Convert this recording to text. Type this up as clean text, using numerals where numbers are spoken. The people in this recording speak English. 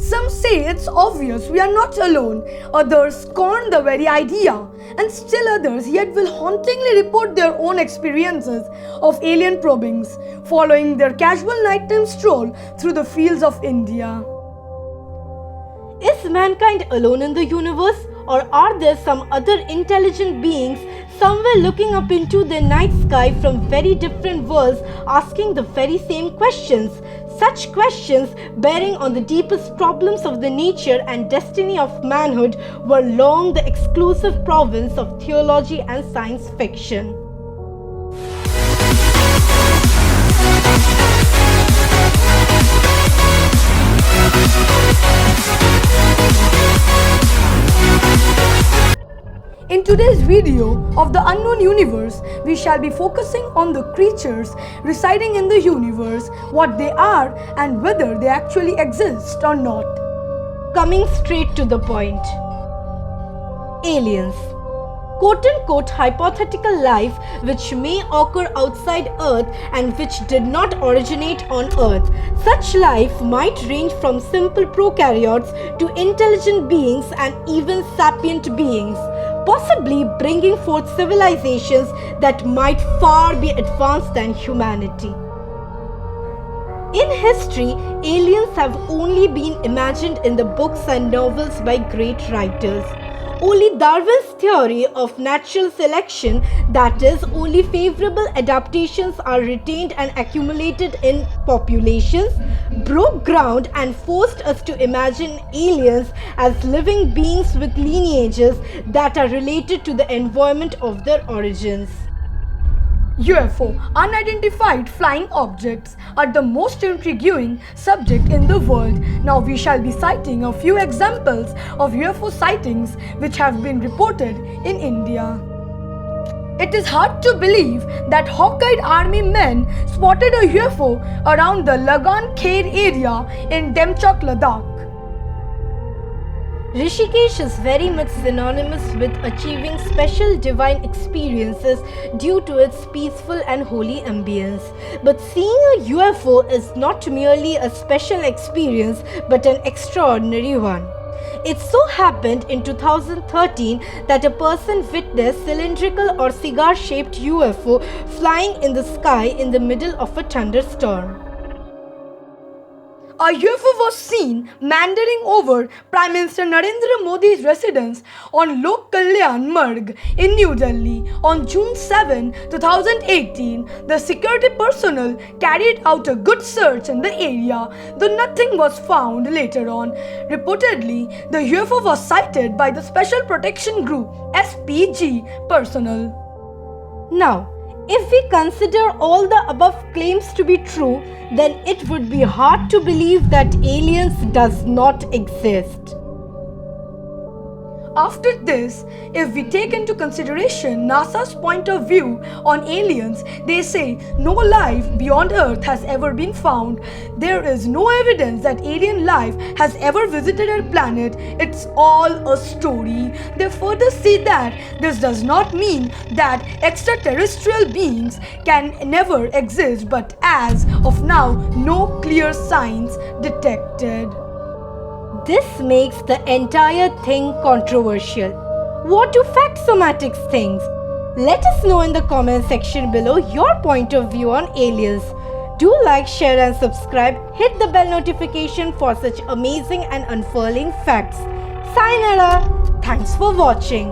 Some say it's obvious we are not alone, others scorn the very idea, and still others yet will hauntingly report their own experiences of alien probings, following their casual nighttime stroll through the fields of India. Is mankind alone in the universe, or are there some other intelligent beings somewhere looking up into the night sky from very different worlds asking the very same questions? Such questions bearing on the deepest problems of the nature and destiny of manhood were long the exclusive province of theology and science fiction. In today's video of the unknown universe, we shall be focusing on the creatures residing in the universe, what they are and whether they actually exist or not. Coming straight to the point. Aliens. Quote-unquote hypothetical life which may occur outside Earth and which did not originate on Earth. Such life might range from simple prokaryotes to intelligent beings and even sapient beings, possibly bringing forth civilizations that might far be advanced than humanity. In history, aliens have only been imagined in the books and novels by great writers. Only Darwin's theory of natural selection, that is, only favorable adaptations are retained and accumulated in populations, broke ground and forced us to imagine aliens as living beings with lineages that are related to the environment of their origins. UFO, unidentified flying objects, are the most intriguing subject in the world. Now we shall be citing a few examples of UFO sightings which have been reported in India. It is hard to believe that Hawk-eyed army men spotted a UFO around the Lagan Khair area in Demchok, Ladakh. Rishikesh is very much synonymous with achieving special divine experiences due to its peaceful and holy ambience. But seeing a UFO is not merely a special experience but an extraordinary one. It so happened in 2013 that a person witnessed cylindrical or cigar-shaped UFO flying in the sky in the middle of a thunderstorm. A UFO was seen meandering over Prime Minister Narendra Modi's residence on Lok Kalyan Marg in New Delhi on June 7, 2018. The security personnel carried out a good search in the area, though nothing was found later on. Reportedly, the UFO was sighted by the Special Protection Group (SPG) personnel. Now, if we consider all the above claims to be true, then it would be hard to believe that aliens does not exist. After this, if we take into consideration NASA's point of view on aliens, they say no life beyond Earth has ever been found. There is no evidence that alien life has ever visited our planet. It's all a story. They further say that this does not mean that extraterrestrial beings can never exist, but as of now, no clear signs detected. This makes the entire thing controversial. What do Factsomatics think? Let us know in the comment section below your point of view on aliens. Do like, share and subscribe. Hit the bell notification for such amazing and unfurling facts. Sayonara. Thanks for watching.